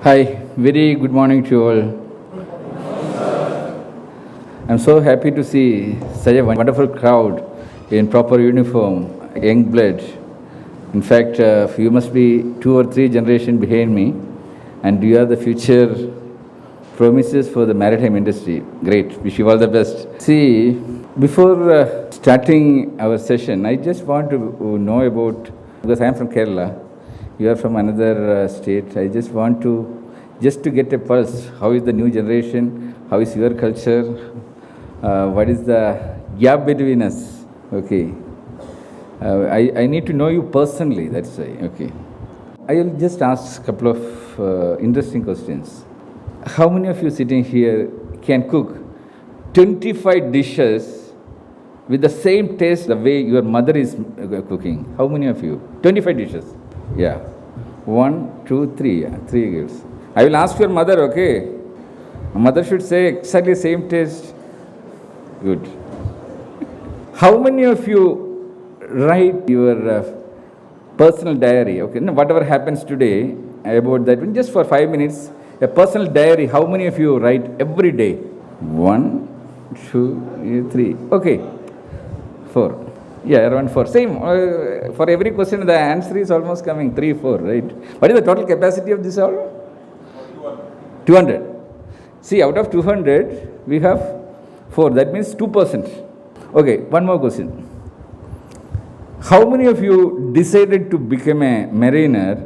Hi, very good morning to you all. I'm so happy to see such a wonderful crowd in proper uniform, young blood. In fact, you must be 2 or 3 generations behind me, and you are the future promises for the maritime industry. Great, wish you all the best. See, before starting our session, I just want to know about, because I am from Kerala, you are from another state. I just want to get a pulse. How is the new generation? How is your culture? What is the gap between us? Okay. I need to know you personally, that's why. Okay. I will just ask a couple of interesting questions. How many of you sitting here can cook 25 dishes with the same taste the way your mother is cooking? How many of you? 25 dishes. Yeah. 1, 2, 3. Yeah. 3 girls. I will ask your mother, okay? Mother should say exactly same taste. Good. How many of you write your personal diary? Okay, no, whatever happens today about that, just for 5 minutes, a personal diary, how many of you write every day? 1, 2, 3. Okay. 4. Yeah, around 4. Same. For every question, the answer is almost coming 3, 4, right? What is the total capacity of this all? 200. See, out of 200, we have 4. That means 2%. Okay, one more question. How many of you decided to become a mariner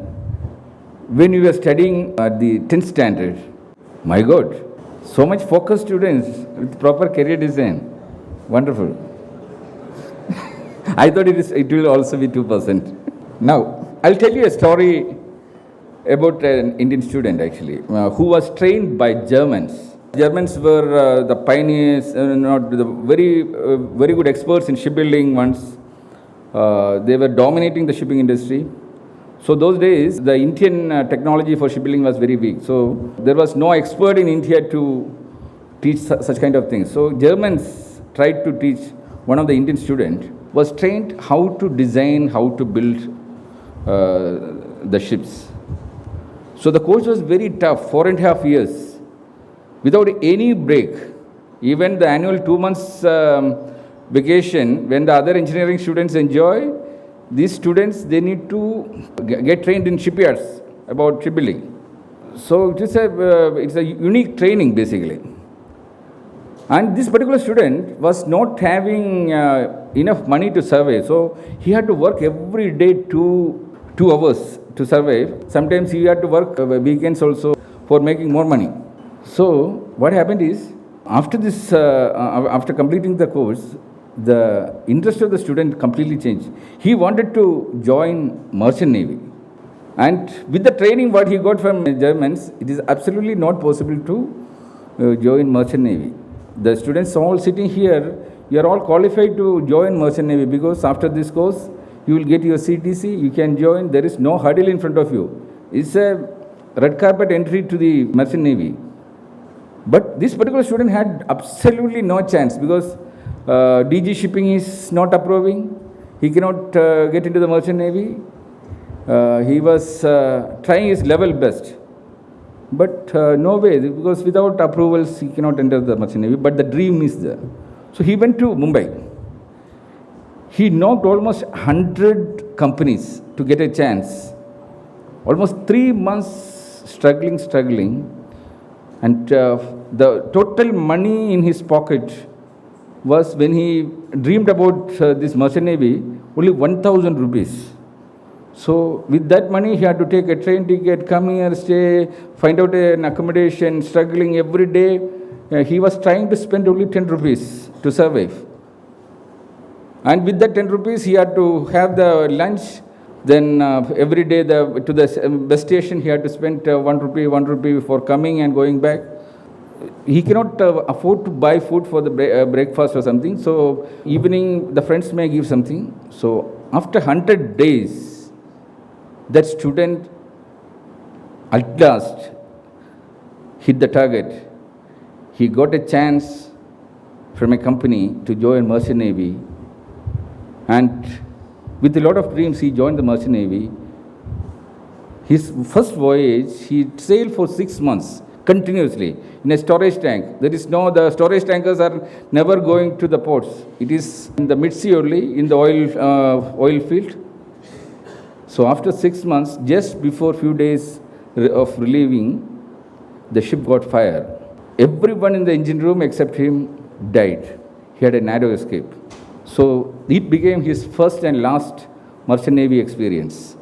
when you were studying at the 10th standard? My God, so much focused students with proper career design. Wonderful. I thought it will also be 2%. Now, I'll tell you a story about an Indian student actually, who was trained by Germans. Germans were the pioneers, not the very good experts in shipbuilding once. They were dominating the shipping industry. So those days, the Indian technology for shipbuilding was very weak. So there was no expert in India to teach such kind of things. So Germans tried to teach. One of the Indian students was trained how to design, how to build the ships. So the course was very tough, 4.5 years, without any break. Even the annual 2 months vacation, when the other engineering students enjoy, these students, they need to get trained in shipyards about shipbuilding. So it's a unique training basically. And this particular student was not having enough money to survive. So he had to work every day 2 hours to survive. Sometimes he had to work weekends also for making more money. So what happened is, after this, after completing the course, the interest of the student completely changed. He wanted to join Merchant Navy. And with the training what he got from Germans, it is absolutely not possible to join Merchant Navy. The students all sitting here, you are all qualified to join Merchant Navy because after this course, you will get your CTC, you can join, there is no hurdle in front of you. It's a red carpet entry to the Merchant Navy. But this particular student had absolutely no chance because DG Shipping is not approving. He cannot get into the Merchant Navy. He was trying his level best. But no way, because without approvals, he cannot enter the Merchant Navy. But the dream is there. So he went to Mumbai. He knocked almost 100 companies to get a chance. Almost 3 months struggling. And the total money in his pocket was, when he dreamed about this Merchant Navy, only 1,000 rupees. So with that money, he had to take a train ticket, come here, stay, find out an accommodation, struggling every day. He was trying to spend only 10 rupees to survive. And with that 10 rupees, he had to have the lunch. Then every day to the bus station, he had to spend 1 rupee for coming and going back. He cannot afford to buy food for the breakfast or something. So evening, the friends may give something. So after 100 days, that student at last hit the target. He got a chance from a company to join Merchant Navy, and with a lot of dreams he joined the Merchant Navy. His first voyage, he sailed for 6 months continuously in a storage tank. The storage tankers are never going to the ports. It is in the mid-sea only, in the oil field. So after 6 months, just before few days of relieving, the ship got fire. Everyone in the engine room except him died. He had a narrow escape. So it became his first and last merchant navy experience.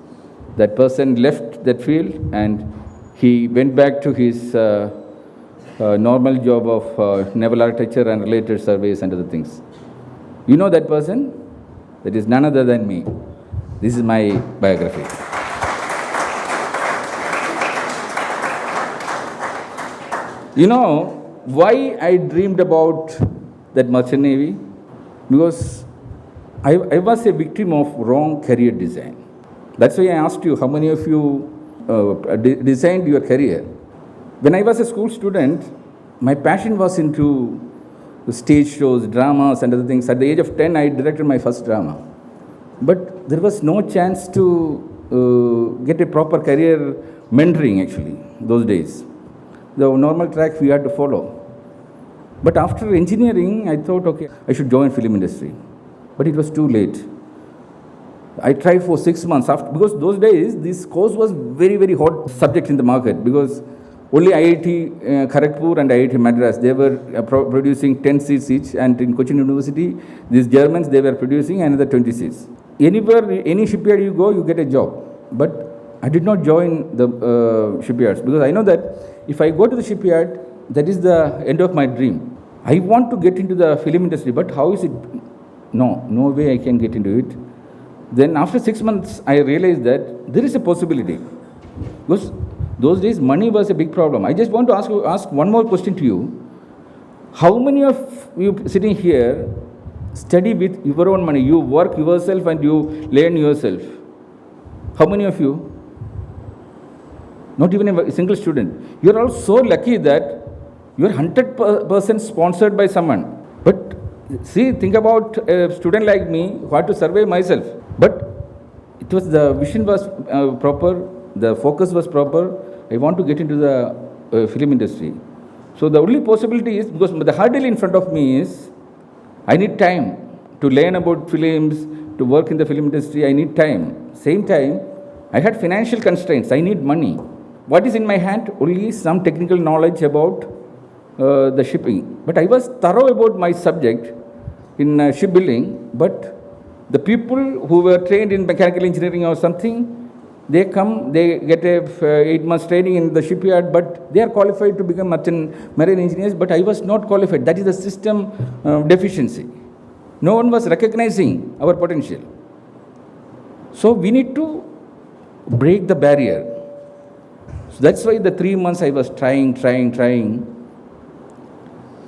That person left that field and he went back to his normal job of naval architecture and related surveys and other things. You know that person? That is none other than me. This is my biography. You know why I dreamed about that merchant navy? Because I was a victim of wrong career design. That's why I asked you, how many of you designed your career? When I was a school student, my passion was into stage shows, dramas and other things. At the age of 10, I directed my first drama. But there was no chance to get a proper career mentoring actually, those days. The normal track we had to follow. But after engineering, I thought, okay, I should join film industry. But it was too late. I tried for 6 months because those days this course was very, very hot subject in the market because only IIT Kharagpur and IIT Madras, they were producing 10 seats each, and in Cochin University, these Germans, they were producing another 20 seats. Anywhere, any shipyard you go, you get a job. But I did not join the shipyards because I know that if I go to the shipyard, that is the end of my dream. I want to get into the film industry, but how is it? No way I can get into it. Then after 6 months, I realized that there is a possibility. Because those days, money was a big problem. I just want to ask one more question to you. How many of you sitting here study with your own money? You work yourself and you learn yourself. How many of you? Not even a single student. You are all so lucky that you are 100% sponsored by someone. But see, think about a student like me who had to survey myself. But it was the vision was proper, the focus was proper. I want to get into the film industry. So the only possibility is, because the hurdle in front of me is, I need time to learn about films, to work in the film industry. I need time. Same time, I had financial constraints. I need money. What is in my hand? Only some technical knowledge about the shipping. But I was thorough about my subject in shipbuilding, but the people who were trained in mechanical engineering or something, they come, they get a 8 months training in the shipyard, but they are qualified to become marine engineers, but I was not qualified. That is the system deficiency. No one was recognizing our potential. So we need to break the barrier. So that's why the 3 months I was trying.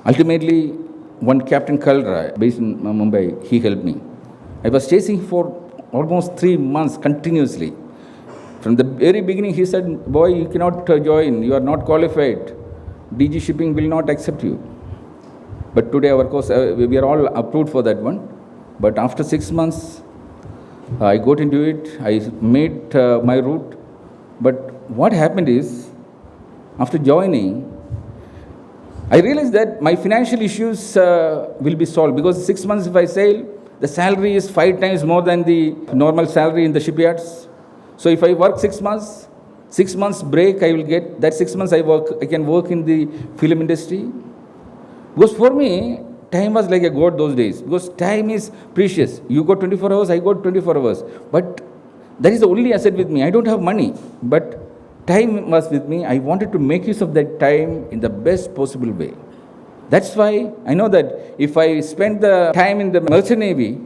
Ultimately, one Captain Kalra, based in Mumbai, he helped me. I was chasing for almost 3 months continuously. From the very beginning, he said, boy, you cannot join. You are not qualified. DG Shipping will not accept you. But today, of course, we are all approved for that one. But after 6 months, I got into it. I made my route. But what happened is, after joining, I realized that my financial issues will be solved because 6 months if I sail, the salary is 5 times more than the normal salary in the shipyards. So if I work 6 months, 6 months break I will get. That 6 months I can work in the film industry. Because for me, time was like a god those days. Because time is precious. You got 24 hours, I got 24 hours. But that is the only asset with me. I don't have money. But time was with me. I wanted to make use of that time in the best possible way. That's why I know that if I spend the time in the merchant navy,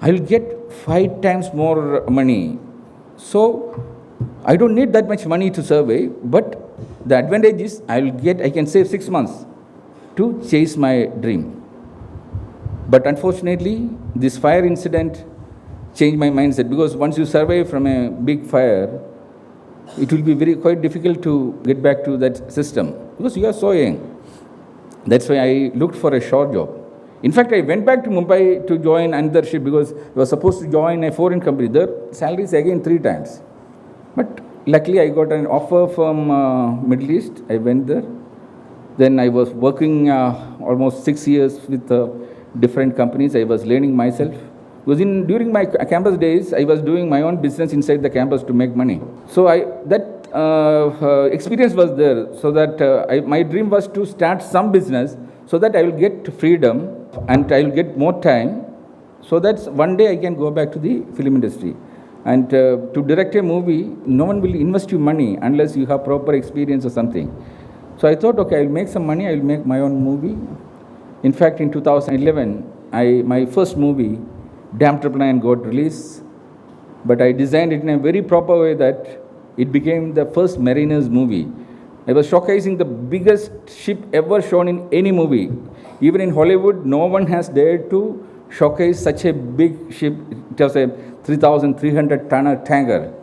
I will get 5 times more money. So I don't need that much money to survey, but the advantage is I can save 6 months to chase my dream. But unfortunately, this fire incident changed my mindset, because once you survive from a big fire, it will be quite difficult to get back to that system because you are so young. That's why I looked for a short job. In fact, I went back to Mumbai to join another ship because I was supposed to join a foreign company. Their salary is again 3 times. But luckily I got an offer from Middle East. I went there. Then I was working almost 6 years with different companies. I was learning myself. Because during my campus days, I was doing my own business inside the campus to make money. So that experience was there. So that my dream was to start some business so that I will get freedom and I will get more time. So that one day I can go back to the film industry. And to direct a movie, no one will invest you money unless you have proper experience or something. So I thought, okay, I will make some money, I will make my own movie. In fact, in 2011, my first movie, Damn Triple Nine, got released. But I designed it in a very proper way that it became the first mariners movie. I was showcasing the biggest ship ever shown in any movie. Even in Hollywood, no one has dared to showcase such a big ship. It was a 3,300-tonner tanker.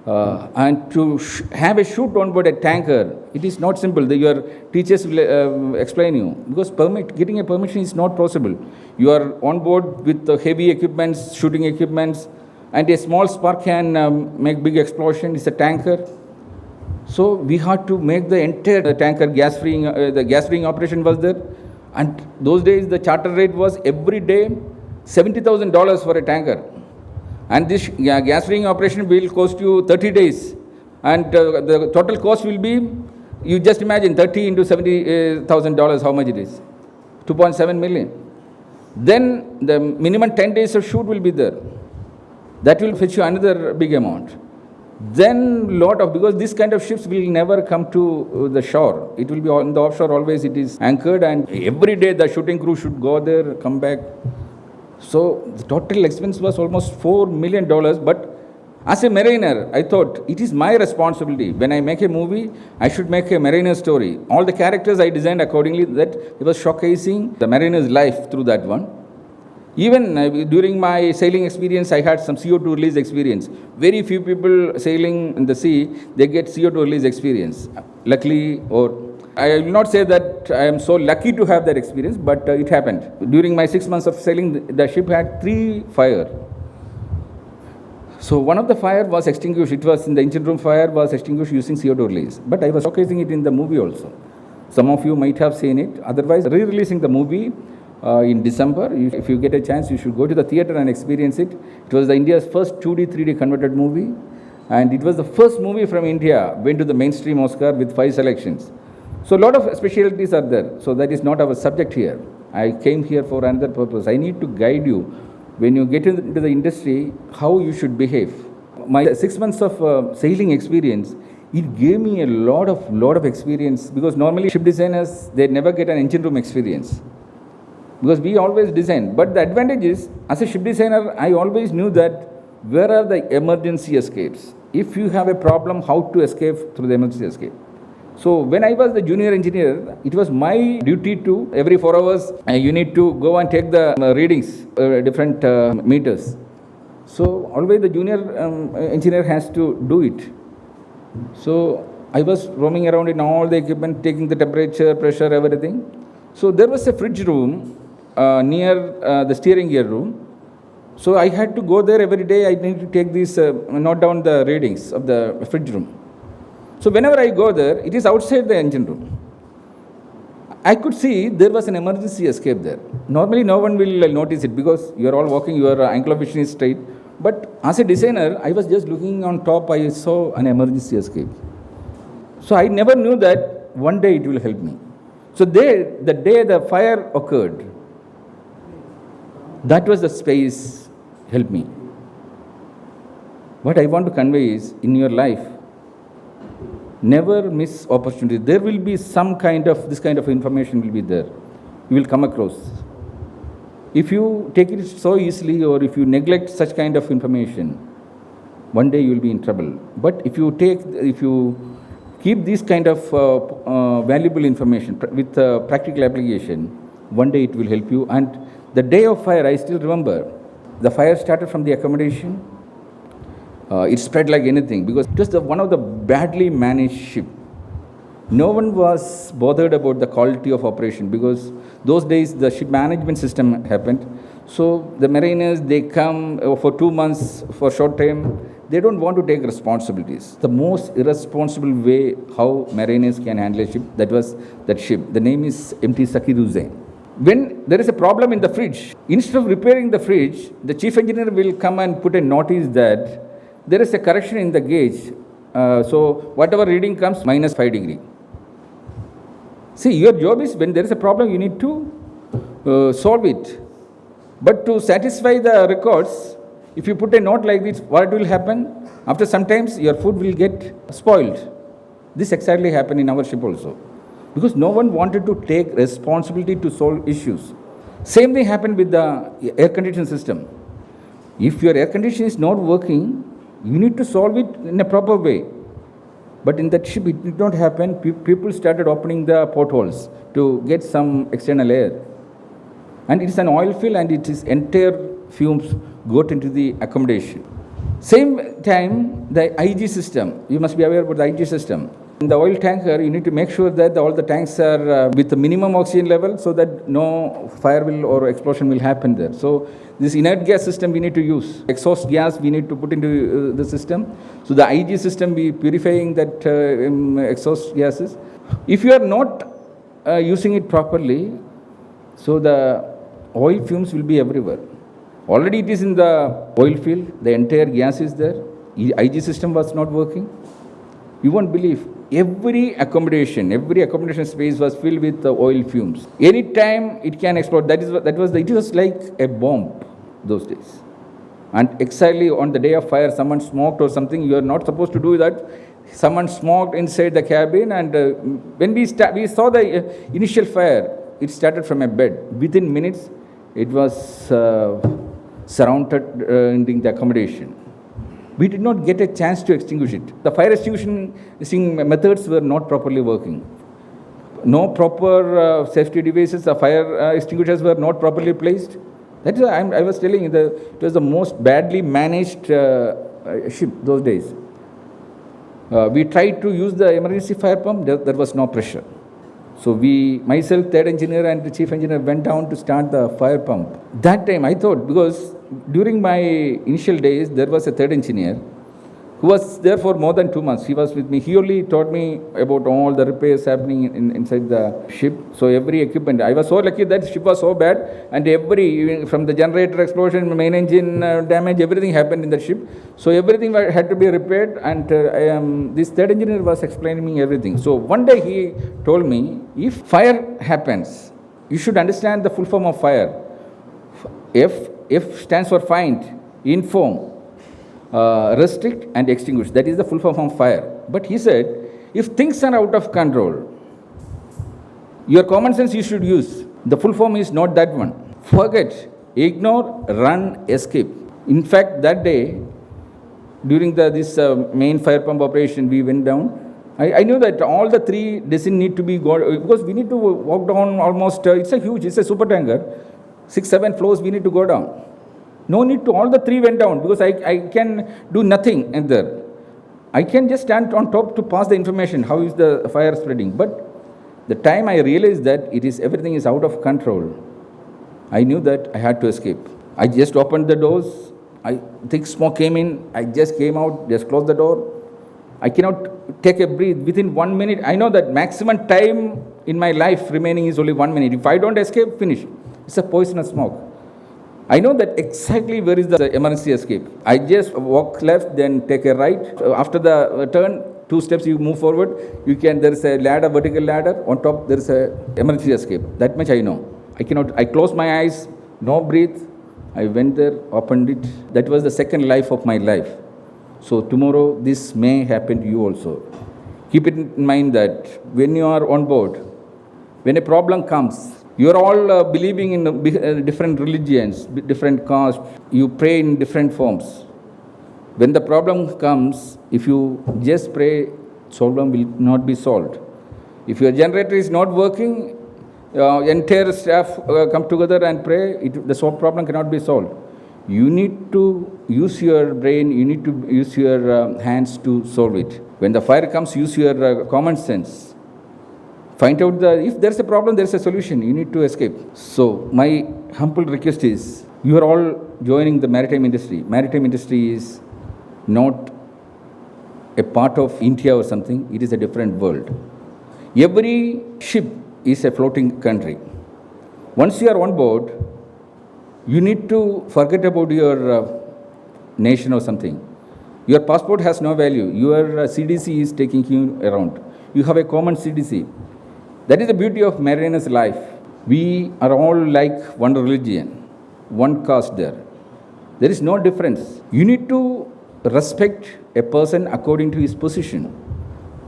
And to have a shoot on board a tanker, it is not simple. Your teachers will explain you. Because getting a permission is not possible. You are on board with heavy equipments, shooting equipments, and a small spark can make big explosion. It's a tanker. So we had to make the entire tanker gas-freeing. The gas-freeing operation was there. And those days, the charter rate was every day $70,000 for a tanker. And this gas-freeing operation will cost you 30 days. And the total cost will be, you just imagine, 30 into $70,000, how much it is? 2.7 million. Then the minimum 10 days of shoot will be there. That will fetch you another big amount. Then because this kind of ships will never come to the shore. It will be on the offshore always, it is anchored, and every day the shooting crew should go there, come back. So the total expense was almost $4 million. But as a mariner, I thought it is my responsibility. When I make a movie, I should make a mariner story. All the characters I designed accordingly, that it was showcasing the mariner's life through that one. Even during my sailing experience, I had some CO2 release experience. Very few people sailing in the sea, they get CO2 release experience. Luckily, or I will not say that I am so lucky to have that experience, but it happened. During my 6 months of sailing, the ship had 3 fires. So one of the fire was extinguished. It was in the engine room fire was extinguished using CO2 release. But I was showcasing it in the movie also. Some of you might have seen it. Otherwise, re-releasing the movie in December. If you get a chance, you should go to the theater and experience it. It was India's first 2D, 3D converted movie. And it was the first movie from India, went to the mainstream Oscar with 5 selections. So a lot of specialties are there. So that is not our subject here. I came here for another purpose. I need to guide you. When you get into the industry, how you should behave. My 6 months of sailing experience, it gave me a lot of experience, because normally ship designers, they never get an engine room experience. Because we always design. But the advantage is, as a ship designer, I always knew that where are the emergency escapes. If you have a problem, how to escape through the emergency escape. So when I was the junior engineer, it was my duty to, every 4 hours, you need to go and take the readings, different meters. So always the junior engineer has to do it. So I was roaming around in all the equipment, taking the temperature, pressure, everything. So there was a fridge room near the steering gear room. So I had to go there every day. I need to take these, note down the readings of the fridge room. So whenever I go there, it is outside the engine room. I could see there was an emergency escape there. Normally no one will notice it because you are all walking, your angle of vision is straight. But as a designer, I was just looking on top, I saw an emergency escape. So I never knew that one day it will help me. So the day the fire occurred, that was the space helped me. What I want to convey is, in your life, never miss opportunity. There will be this kind of information will be there. You will come across. If you take it so easily, or if you neglect such kind of information, one day you will be in trouble. But if you keep this kind of valuable information with practical application, one day it will help you. And the day of fire, I still remember, the fire started from the accommodation. It spread like anything, because it was one of the badly managed ship. No one was bothered about the quality of operation, because those days the ship management system happened. So the mariners, they come for 2 months for short time. They don't want to take responsibilities. The most irresponsible way how mariners can handle a ship, that was that ship. The name is MT Sakiruze. When there is a problem in the fridge, instead of repairing the fridge, the chief engineer will come and put a notice that there is a correction in the gauge. So whatever reading comes, -5 degree. See, your job is, when there is a problem, you need to solve it. But to satisfy the records, if you put a note like this, what will happen? After sometimes your food will get spoiled. This exactly happened in our ship also. Because no one wanted to take responsibility to solve issues. Same thing happened with the air conditioning system. If your air conditioning is not working, you need to solve it in a proper way. But in that ship, it did not happen. People started opening the portholes to get some external air. And it is an oil field, and it is entire fumes got into the accommodation. Same time, the IG system, you must be aware about the IG system. In the oil tanker, you need to make sure that all the tanks are with the minimum oxygen level, so that no fire will or explosion will happen there. So this inert gas system we need to use. Exhaust gas we need to put into the system. So the IG system, we purifying that exhaust gases. If you are not using it properly, so the oil fumes will be everywhere. Already it is in the oil field, the entire gas is there. IG system was not working. You won't believe, every accommodation space was filled with the oil fumes. Any time it can explode. It was like a bomb those days. And exactly on the day of fire, someone smoked or something. You are not supposed to do that. Someone smoked inside the cabin, and when we saw the initial fire, it started from a bed. Within minutes, it was surrounded in the accommodation. We did not get a chance to extinguish it. The fire extinguishing methods were not properly working. No proper safety devices, the fire extinguishers were not properly placed. That is, I was telling you, it was the most badly managed ship those days. We tried to use the emergency fire pump, there was no pressure. So myself, third engineer and the chief engineer went down to start the fire pump. That time I thought, because during my initial days, there was a third engineer who was there for more than 2 months. He was with me. He only taught me about all the repairs happening inside the ship. So every equipment, I was so lucky that ship was so bad, and from the generator explosion, main engine damage, everything happened in the ship. So everything had to be repaired, and this third engineer was explaining me everything. So one day he told me, if fire happens, you should understand the full form of fire. F stands for find, inform, restrict and extinguish. That is the full form of fire. But he said, if things are out of control, your common sense you should use. The full form is not that one. Forget, ignore, run, escape. In fact, that day, during this main fire pump operation, we went down. I knew that all the three doesn't need to be because we need to walk down almost, it's a super tanker. 6-7 floors we need to go down. No need to, all the three went down, because I can do nothing in there. I can just stand on top to pass the information, how is the fire spreading. But the time I realized that everything is out of control, I knew that I had to escape. I just opened the doors, thick smoke came in, I just came out, just closed the door. I cannot take a breath. Within 1 minute, I know that maximum time in my life remaining is only 1 minute. If I don't escape, finish. It's a poisonous smoke. I know that exactly where is the emergency escape. I just walk left, then take a right. After the turn, 2 steps you move forward. There is a ladder, vertical ladder. On top, there is a emergency escape. That much I know. I closed my eyes, no breath. I went there, opened it. That was the second life of my life. So tomorrow, this may happen to you also. Keep it in mind that when you are on board, when a problem comes, you are all believing in different religions, different castes. You pray in different forms. When the problem comes, if you just pray, problem will not be solved. If your generator is not working, entire staff come together and pray, the problem cannot be solved. You need to use your brain, you need to use your hands to solve it. When the fire comes, use your common sense. Find out if there's a problem, there's a solution. You need to escape. So my humble request is, You are all joining the maritime industry. Maritime industry is not a part of India or something, it is a different world. Every ship is a floating country. Once you are on board, you need to forget about your nation or something. Your passport has no value. Your CDC is taking you around. You have a common CDC. That is the beauty of mariner's life. We are all like one religion, one caste there. There is no difference. You need to respect a person according to his position,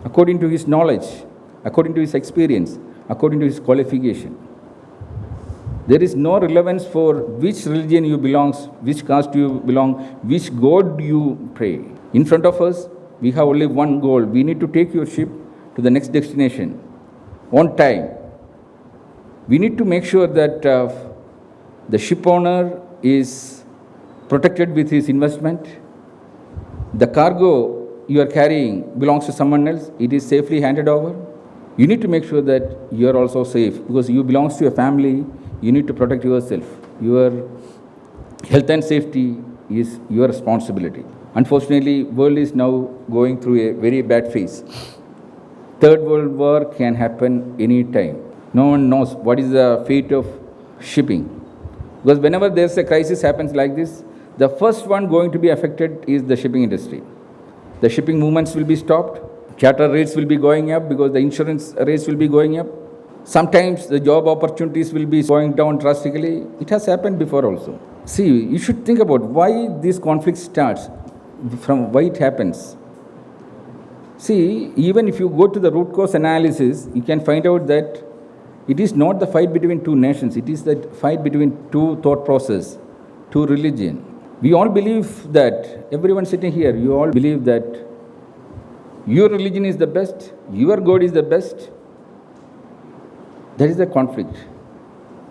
according to his knowledge, according to his experience, according to his qualification. There is no relevance for which religion you belong, which caste you belong, which God you pray. In front of us, we have only one goal. We need to take your ship to the next destination on time. We need to make sure that the ship owner is protected with his investment. The cargo you are carrying belongs to someone else. It is safely handed over. You need to make sure that you are also safe because you belong to a family. You need to protect yourself. Your health and safety is your responsibility. Unfortunately, world is now going through a very bad phase. Third World War can happen any time. No one knows what is the fate of shipping. Because whenever there's a crisis happens like this, the first one going to be affected is the shipping industry. The shipping movements will be stopped. Charter rates will be going up because the insurance rates will be going up. Sometimes the job opportunities will be going down drastically. It has happened before also. See, you should think about why this conflict starts, from why it happens. See, even if you go to the root cause analysis, you can find out that it is not the fight between two nations. It is the fight between two thought process, two religion. We all believe that, everyone sitting here, you all believe that your religion is the best, your God is the best. That is the conflict.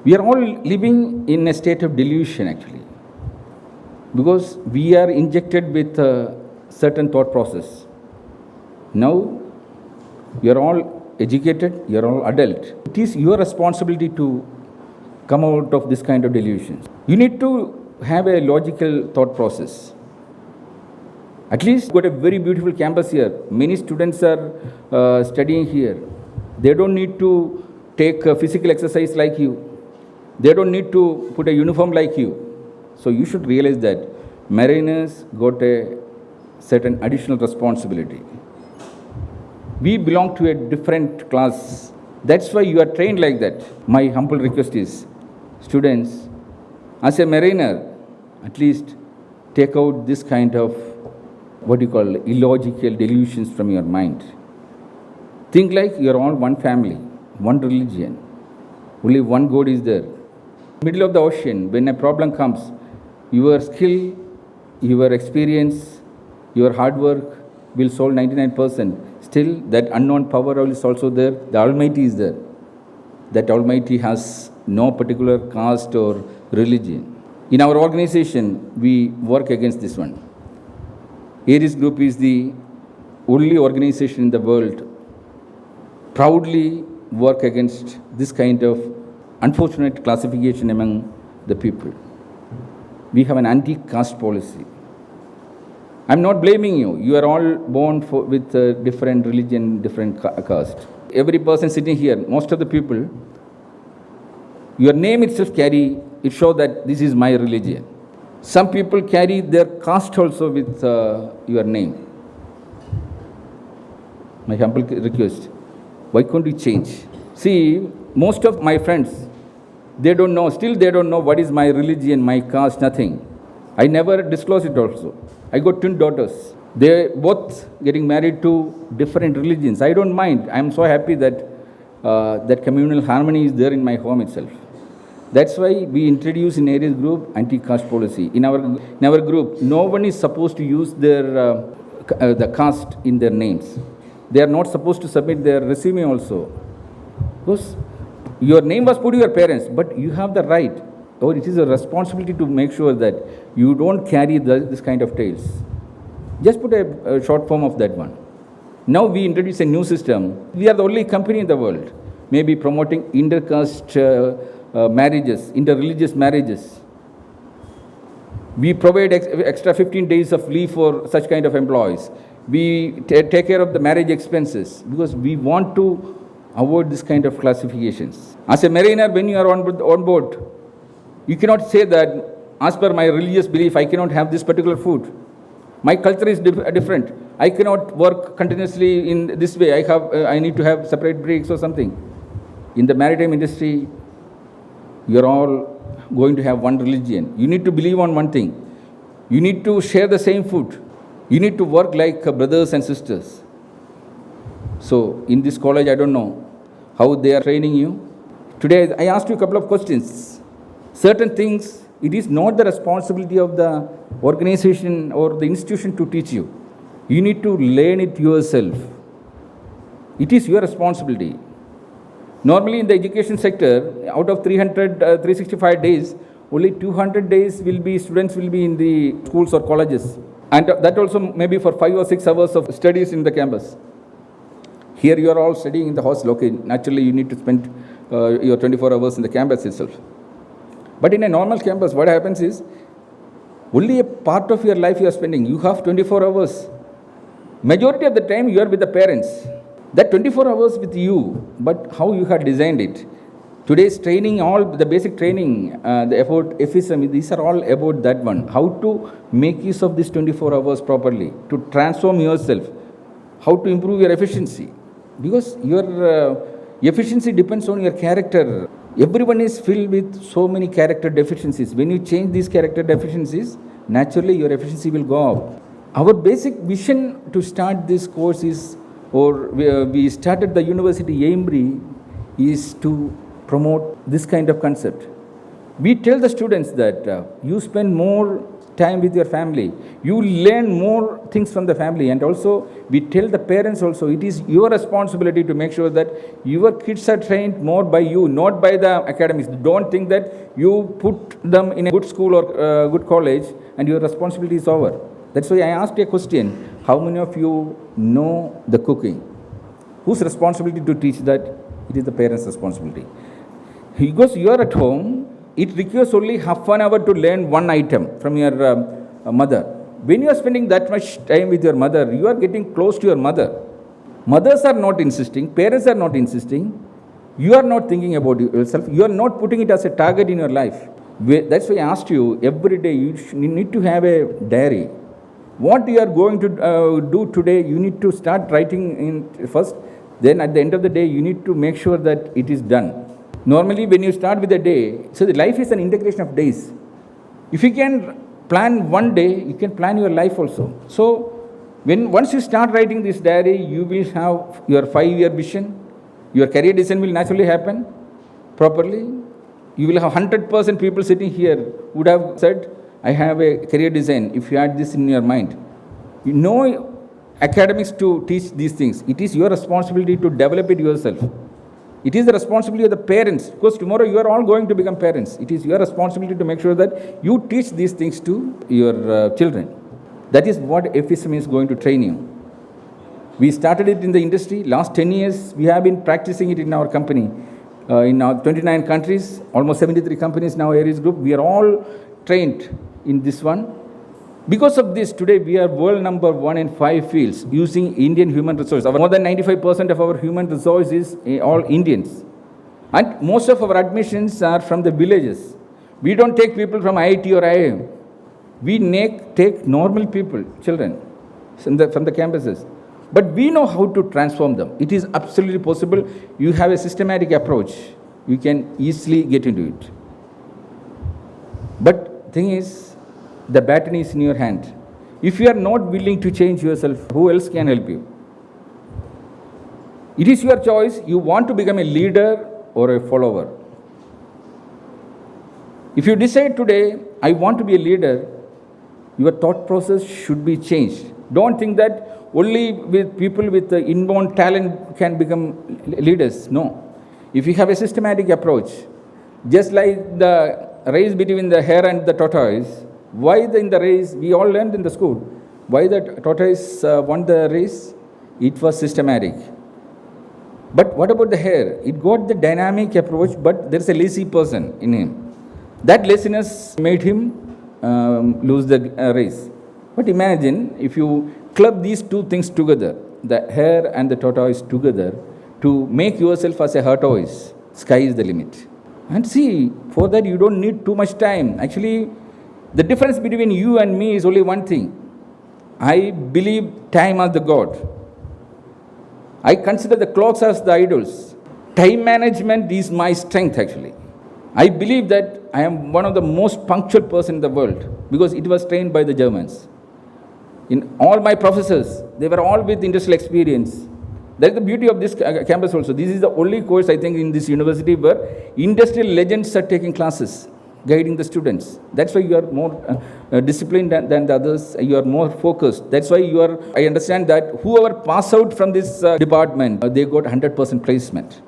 We are all living in a state of delusion actually. Because we are injected with a certain thought process. Now, you are all educated, you are all adult. It is your responsibility to come out of this kind of delusions. You need to have a logical thought process. At least got a very beautiful campus here. Many students are studying here. They don't need to take a physical exercise like you. They don't need to put a uniform like you. So you should realize that mariners got a certain additional responsibility. We belong to a different class. That's why you are trained like that. My humble request is, students, as a mariner, at least take out this kind of illogical delusions from your mind. Think like you are all one family, one religion. Only one God is there. Middle of the ocean, when a problem comes, your skill, your experience, your hard work will solve 99%. Still, that unknown power is also there. The Almighty is there. That Almighty has no particular caste or religion. In our organization, we work against this one. Aries Group is the only organization in the world proudly work against this kind of unfortunate classification among the people. We have an anti-caste policy. I'm not blaming you. You are all born with different religion, different caste. Every person sitting here, most of the people, your name itself it shows that this is my religion. Some people carry their caste also with your name. My humble request, why can't you change? See, most of my friends, they don't know what is my religion, my caste, nothing. I never disclose it also. I got twin daughters. They both getting married to different religions. I don't mind. I'm so happy that that communal harmony is there in my home itself. That's why we introduce in Aries Group anti-caste policy. In our group, no one is supposed to use their the caste in their names. They are not supposed to submit their resume also. Because your name was put to your parents, but you have the right, or it is a responsibility to make sure that you don't carry this kind of tales. Just put a short form of that one. Now we introduce a new system. We are the only company in the world maybe promoting inter-caste marriages, inter-religious marriages. We provide extra 15 days of leave for such kind of employees. We take care of the marriage expenses because we want to avoid this kind of classifications. As a mariner, when you are on board, you cannot say that, as per my religious belief, I cannot have this particular food. My culture is different. I cannot work continuously in this way. I need to have separate breaks or something. In the maritime industry, you are all going to have one religion. You need to believe on one thing. You need to share the same food. You need to work like brothers and sisters. So in this college, I don't know how they are training you. Today, I asked you a couple of questions. Certain things, it is not the responsibility of the organization or the institution to teach you. You need to learn it yourself. It is your responsibility. Normally in the education sector, out of 365 days, only 200 days students will be in the schools or colleges. And that also maybe for 5 or 6 hours of studies in the campus. Here you are all studying in the hostel. Okay, naturally you need to spend your 24 hours in the campus itself. But in a normal campus, what happens is, only a part of your life you are spending. You have 24 hours. Majority of the time you are with the parents. That 24 hours with you, but how you have designed it. Today's training, all the basic training, the about FSM, these are all about that one. How to make use of these 24 hours properly, to transform yourself, how to improve your efficiency. Because your efficiency depends on your character. Everyone is filled with so many character deficiencies. When you change these character deficiencies, naturally your efficiency will go up. Our basic vision to start this course is, or we started the university Aimri, is to promote this kind of concept. We tell the students that you spend more time with your family, you learn more things from the family, and also we tell the parents also, it is your responsibility to make sure that your kids are trained more by you, not by the academics. Don't think that you put them in a good school or good college and your responsibility is over. That's why I asked a question. How many of you know the cooking? Whose responsibility to teach that? It is the parents' responsibility. Because you are at home, it requires only half an hour to learn one item from your mother. When you are spending that much time with your mother, you are getting close to your mother. Mothers are not insisting, parents are not insisting. You are not thinking about yourself. You are not putting it as a target in your life. That's why I asked you, every day you need to have a diary. What you are going to do today, you need to start writing in first. Then at the end of the day, you need to make sure that it is done. Normally, when you start with a day, so the life is an integration of days. If you can plan one day, you can plan your life also. So, once you start writing this diary, you will have your 5-year vision. Your career decision will naturally happen properly. You will have 100% people sitting here would have said, I have a career design. If you had this in your mind, you know academics to teach these things. It is your responsibility to develop it yourself. It is the responsibility of the parents, because tomorrow you are all going to become parents. It is your responsibility to make sure that you teach these things to your children. That is what FSM is going to train you. We started it in the industry. Last 10 years, we have been practicing it in our company. In our 29 countries, almost 73 companies now, Aries Group. We are all trained in this one. Because of this, today we are world number 1 in 5 fields using Indian human resource. More than 95% of our human resource is all Indians. And most of our admissions are from the villages. We don't take people from IIT or IIM. We take normal people, children, from the campuses. But we know how to transform them. It is absolutely possible. You have a systematic approach. You can easily get into it. But thing is, the baton is in your hand. If you are not willing to change yourself, who else can help you? It is your choice. You want to become a leader or a follower. If you decide today, I want to be a leader, your thought process should be changed. Don't think that only with people with inborn talent can become leaders. No. If you have a systematic approach, just like the race between the hare and the tortoise, why in the race, we all learned in the school, why the tortoise won the race? It was systematic. But what about the hare? It got the dynamic approach, but there is a lazy person in him. That laziness made him lose the race. But imagine if you club these two things together, the hare and the tortoise together, to make yourself as a tortoise, sky is the limit. And see, for that you don't need too much time. Actually, the difference between you and me is only one thing. I believe time as the God. I consider the clocks as the idols. Time management is my strength actually. I believe that I am one of the most punctual person in the world because it was trained by the Germans. In all my professors, they were all with industrial experience. That's the beauty of this campus also. This is the only course I think in this university where industrial legends are taking classes, guiding the students. That's why you are more disciplined than the others. You are more focused. That's why I understand that whoever pass out from this department, they got 100% placement.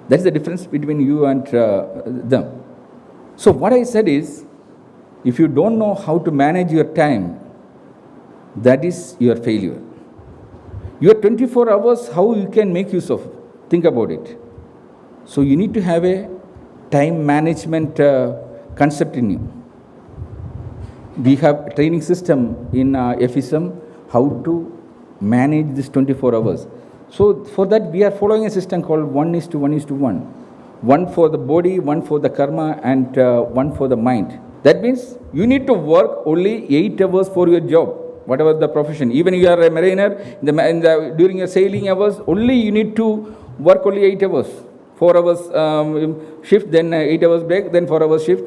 That's the difference between you and them. So what I said is, if you don't know how to manage your time, that is your failure. Your 24 hours, how you can make use of? Think about it. So you need to have a time management concept in you. We have a training system in FISM how to manage this 24 hours. So for that we are following a system called 1:1:1. One for the body, one for the karma, and one for the mind. That means you need to work only 8 hours for your job, whatever the profession. Even you are a mariner, during your sailing hours, only you need to work only 8 hours. 4 hours shift, then 8 hours break, then 4 hours shift.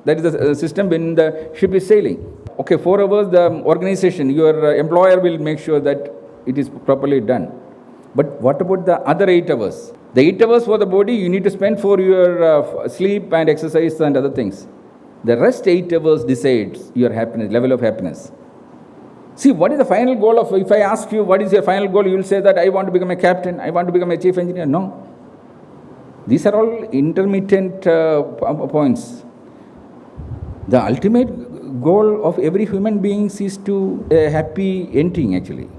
That is the system when the ship is sailing. Okay, 4 hours, the organization, your employer will make sure that it is properly done. But what about the other 8 hours? The 8 hours for the body, you need to spend for your sleep and exercise and other things. The rest 8 hours decides your happiness, level of happiness. See, what is the final goal of, if I ask you, what is your final goal, you will say that I want to become a captain, I want to become a chief engineer. No. These are all intermittent points. The ultimate goal of every human being is to a happy ending actually.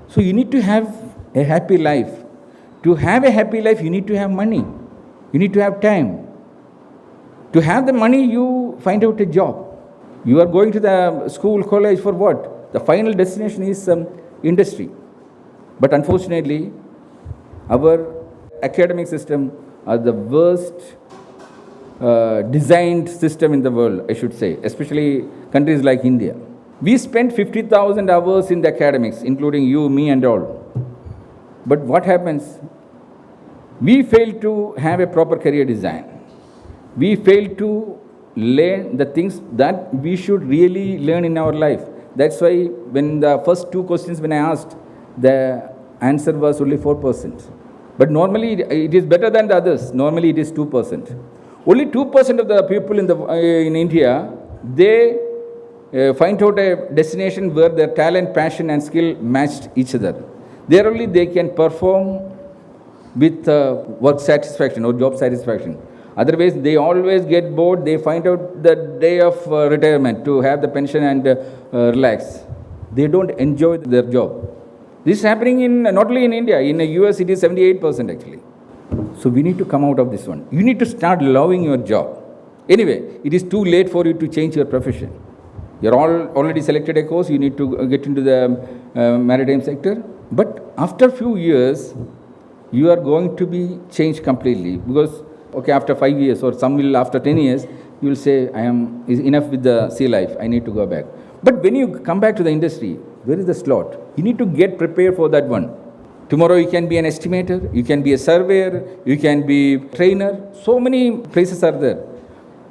So you need to have a happy life. To have a happy life, you need to have money. You need to have time. To have the money, you find out a job. You are going to the school, college for what? The final destination is industry. But unfortunately, our academic system are the worst designed system in the world, I should say, especially countries like India. We spend 50,000 hours in the academics, including you, me and all. But what happens? We fail to have a proper career design. We fail to learn the things that we should really learn in our life. That's why when the first 2 questions when I asked, the answer was only 4%. But normally it is better than the others. Normally it is 2%. Only 2% of the people in India, they find out a destination where their talent, passion and skill matched each other. There only they can perform with work satisfaction or job satisfaction. Otherwise, they always get bored. They find out the day of retirement to have the pension and relax. They don't enjoy their job. This is happening not only in India. In the US, it is 78% actually. So we need to come out of this one. You need to start loving your job. Anyway, it is too late for you to change your profession. You're already selected a course. You need to get into the maritime sector. But after a few years, you are going to be changed completely because, okay, after 5 years or some will after 10 years, you will say, is enough with the sea life, I need to go back. But when you come back to the industry, where is the slot? You need to get prepared for that one. Tomorrow you can be an estimator, you can be a surveyor, you can be trainer. So many places are there.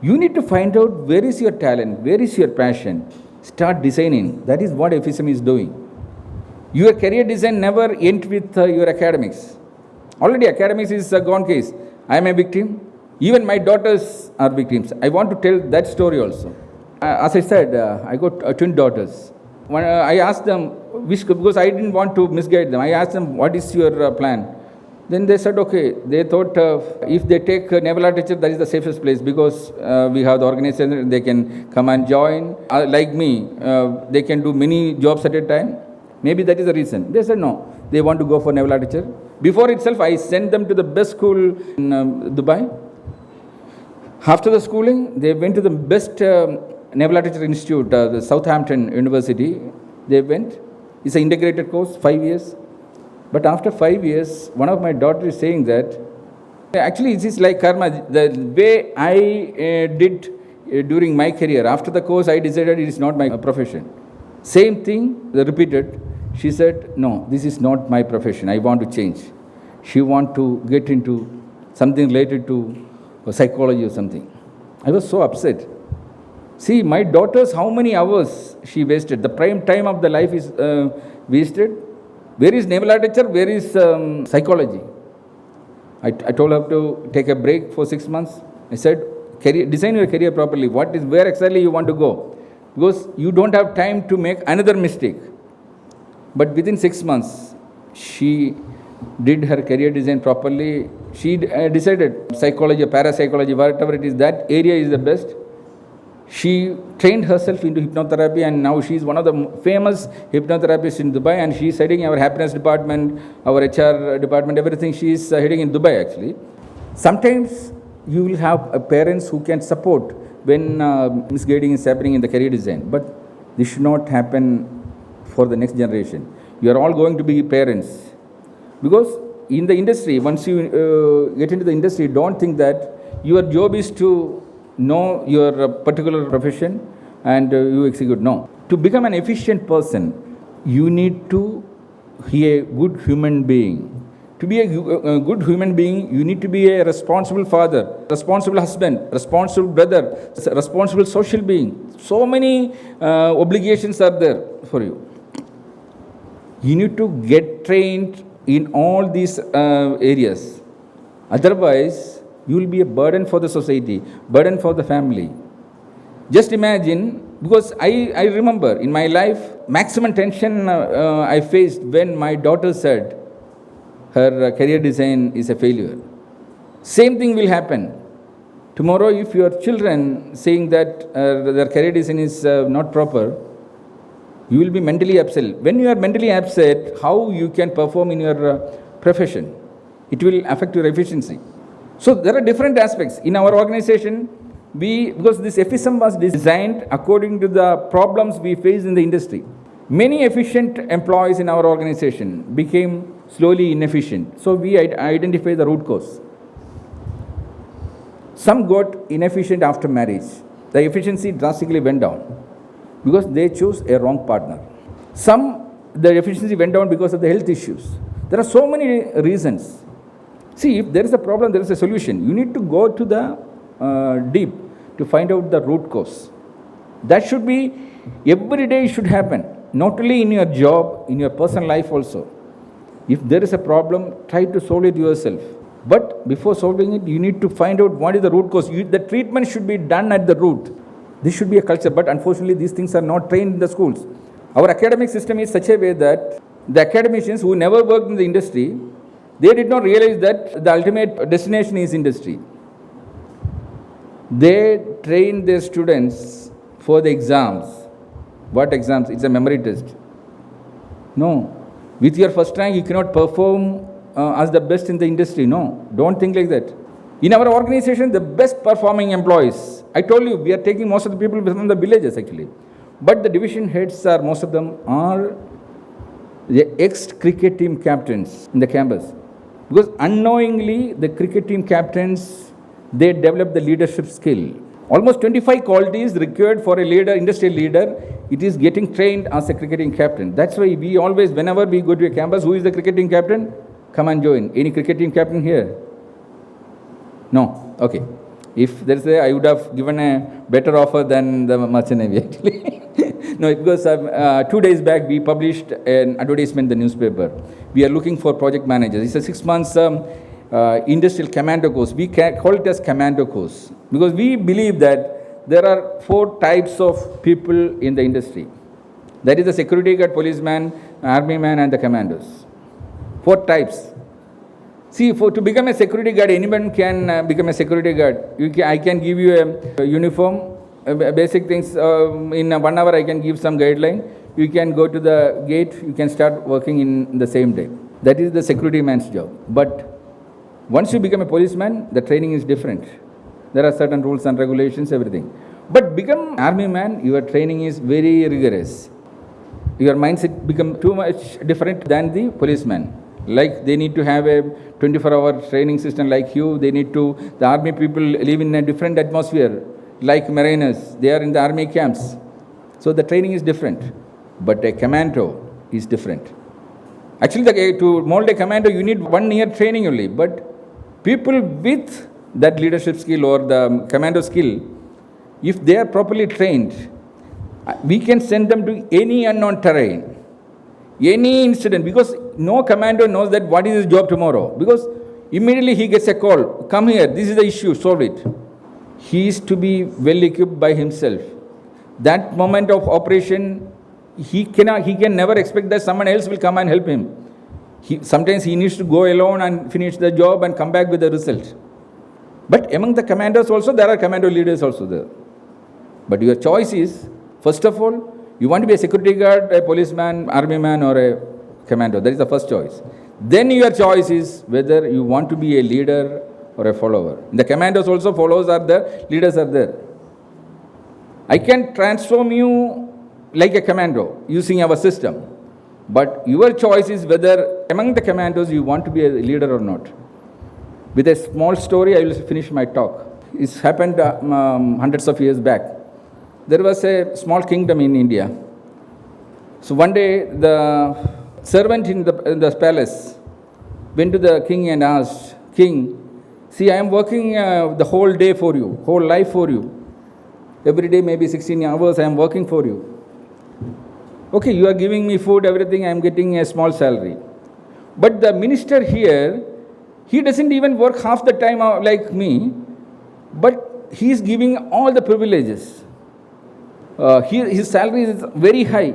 You need to find out where is your talent, where is your passion. Start designing. That is what FSM is doing. Your career design never ends with your academics. Already academics is a gone case. I am a victim. Even my daughters are victims. I want to tell that story also. As I said, I got twin daughters. When I asked them, because I didn't want to misguide them, I asked them, what is your plan? Then they said, okay, they thought if they take naval architecture, that is the safest place because we have the organization, they can come and join. Like me, they can do many jobs at a time. Maybe that is the reason. They said no, they want to go for naval architecture. Before itself, I sent them to the best school in Dubai. After the schooling, they went to the best Naval Maritime Institute, the Southampton University. They went. It's an integrated course, 5 years. But after 5 years, one of my daughters is saying that, actually it is like karma. The way I did during my career, after the course, I decided it is not my profession. Same thing, they repeated. She said, no, this is not my profession. I want to change. She want to get into something related to psychology or something. I was so upset. See, my daughters, how many hours she wasted. The prime time of the life is wasted. Where is naval literature? Where is psychology? I told her to take a break for 6 months. I said, design your career properly. Where exactly you want to go? Because you don't have time to make another mistake. But within 6 months, she did her career design properly. She decided psychology, parapsychology, whatever it is, that area is the best. She trained herself into hypnotherapy, and now she is one of the famous hypnotherapists in Dubai, and she is heading our happiness department, our HR department, everything. She is heading in Dubai actually. Sometimes you will have parents who can support when misguiding is happening in the career design, but this should not happen for the next generation. You are all going to be parents. Because in the industry, once you get into the industry, don't think that your job is to know your particular profession and you execute. No. To become an efficient person, you need to be a good human being. To be a good human being, you need to be a responsible father, responsible husband, responsible brother, responsible social being. So many obligations are there for you. You need to get trained in all these areas. Otherwise, you will be a burden for the society, burden for the family. Just imagine, because I remember in my life, maximum tension I faced when my daughter said her career design is a failure. Same thing will happen. Tomorrow, if your children saying that their career design is not proper, you will be mentally upset. When you are mentally upset, how you can perform in your profession? It will affect your efficiency. So there are different aspects. In our organization, because this FSM was designed according to the problems we face in the industry. Many efficient employees in our organization became slowly inefficient. So we identify the root cause. Some got inefficient after marriage. The efficiency drastically went down because they chose a wrong partner. Some, the efficiency went down because of the health issues. There are so many reasons. See, if there is a problem, there is a solution. You need to go to the deep to find out the root cause. That should be, every day should happen. Not only in your job, in your personal life also. If there is a problem, try to solve it yourself. But before solving it, you need to find out what is the root cause. The treatment should be done at the root. This should be a culture, but unfortunately these things are not trained in the schools. Our academic system is such a way that the academicians who never worked in the industry, they did not realize that the ultimate destination is industry. They train their students for the exams. What exams? It's a memory test. No. With your first rank, you cannot perform as the best in the industry. No. Don't think like that. In our organization, the best performing employees, I told you, we are taking most of the people from the villages actually. But the division heads are, most of them are the ex-cricket team captains in the campus. Because unknowingly, the cricket team captains, they develop the leadership skill. Almost 25 qualities required for a leader, industrial leader, it is getting trained as a cricketing captain. That's why we always, whenever we go to a campus, who is the cricketing captain? Come and join. Any cricketing captain here? No? Okay. If there is I would have given a better offer than the Merchant Navy actually. No, because 2 days back we published an advertisement in the newspaper. We are looking for project managers. It's a 6 months industrial commando course. We call it as commando course because we believe that there are 4 types of people in the industry. That is the security guard, policeman, army man and the commandos. 4 types. See, to become a security guard, anyone can become a security guard. I can give you a uniform, basic things. In 1 hour, I can give some guideline. You can go to the gate. You can start working in the same day. That is the security man's job. But once you become a policeman, the training is different. There are certain rules and regulations, everything. But become army man, your training is very rigorous. Your mindset become too much different than the policeman. Like they need to have a 24-hour training system like you. The army people live in a different atmosphere. Like mariners, they are in the army camps. So the training is different. But a commando is different. Actually, to mold a commando, you need 1 year training only. But people with that leadership skill or the commando skill, if they are properly trained, we can send them to any unknown terrain, any incident, because no commando knows that what is his job tomorrow. Because immediately he gets a call, come here, this is the issue, solve it. He is to be well equipped by himself. That moment of operation, he can never expect that someone else will come and help him. Sometimes he needs to go alone and finish the job and come back with the result. But among the commanders also, there are commando leaders also there. But your choice is, first of all, you want to be a security guard, a policeman, army man, or a commando. That is the first choice. Then your choice is whether you want to be a leader or a follower. In the commandos also, followers are there, leaders are there. I can transform you like a commando using our system. But your choice is whether among the commandos you want to be a leader or not. With a small story, I will finish my talk. It's happened hundreds of years back. There was a small kingdom in India. So one day, the servant in the palace went to the king and asked, King, see, I am working the whole day for you, whole life for you. Every day, maybe 16 hours, I am working for you. Okay, you are giving me food, everything, I am getting a small salary. But the minister here, he doesn't even work half the time like me, but he is giving all the privileges. His salary is very high,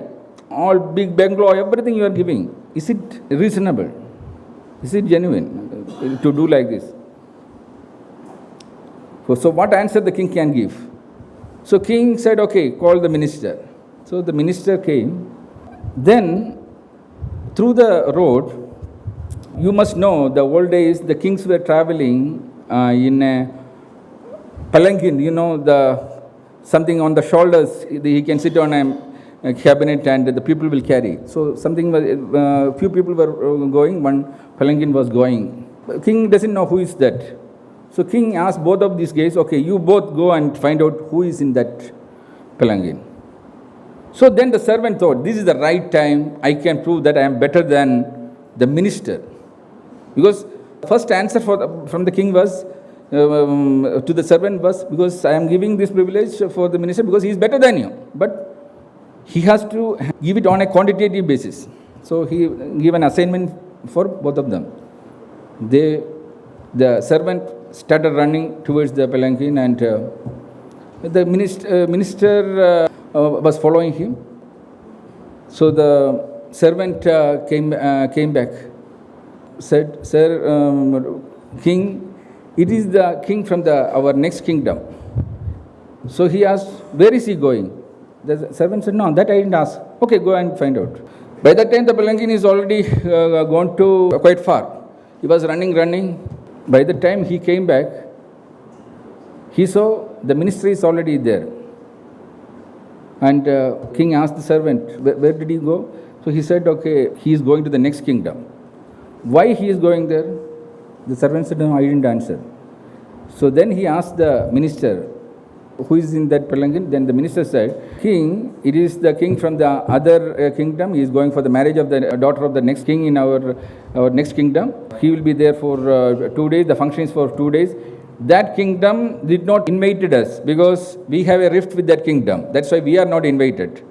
all big bungalow, everything you are giving. Is it reasonable? Is it genuine to do like this? So what answer the king can give? So king said, okay, call the minister. So the minister came. Then through the road, you must know the old days the kings were traveling in a palanquin, something on the shoulders. He can sit on a cabinet and the people will carry. So few people were going, one palanquin was going. King doesn't know who is that. So king asked both of these guys, okay, you both go and find out who is in that palanquin. So then the servant thought, this is the right time, I can prove that I am better than the minister. Because first answer from the king was, to the servant was, because I am giving this privilege for the minister because he is better than you. But he has to give it on a quantitative basis. So he gave an assignment for both of them. The servant started running towards the palanquin and the minister was following him. So the servant came back, said, Sir, King, it is the king from our next kingdom. So he asked, where is he going? The servant said, no, that I didn't ask. Okay, go and find out. By that time, the palanquin is already gone to quite far. He was running. By the time he came back, he saw the minister is already there. And king asked the servant, where did he go? So he said, okay, he is going to the next kingdom. Why he is going there? The servant said, no, I didn't answer. So then he asked the minister, who is in that palanquin? Then the minister said, King, it is the king from the other kingdom. He is going for the marriage of the daughter of the next king in our next kingdom. He will be there for 2 days. The function is for 2 days. That kingdom did not invite us because we have a rift with that kingdom. That's why we are not invited.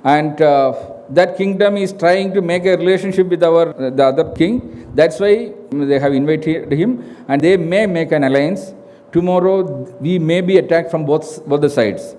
And that kingdom is trying to make a relationship with the other king. That's why they have invited him, and they may make an alliance. Tomorrow we may be attacked from both the sides.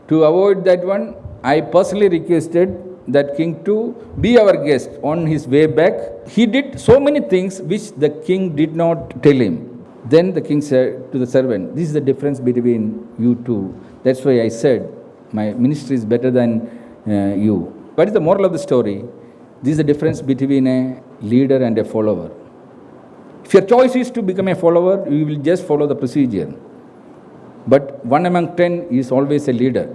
To avoid that one, I personally requested that king to be our guest on his way back. He did so many things which the king did not tell him. Then the king said to the servant, this is the difference between you two. That's why I said my ministry is better than you. What is the moral of the story? This is the difference between a leader and a follower. If your choice is to become a follower, you will just follow the procedure. but 1 among 10 is always a leader.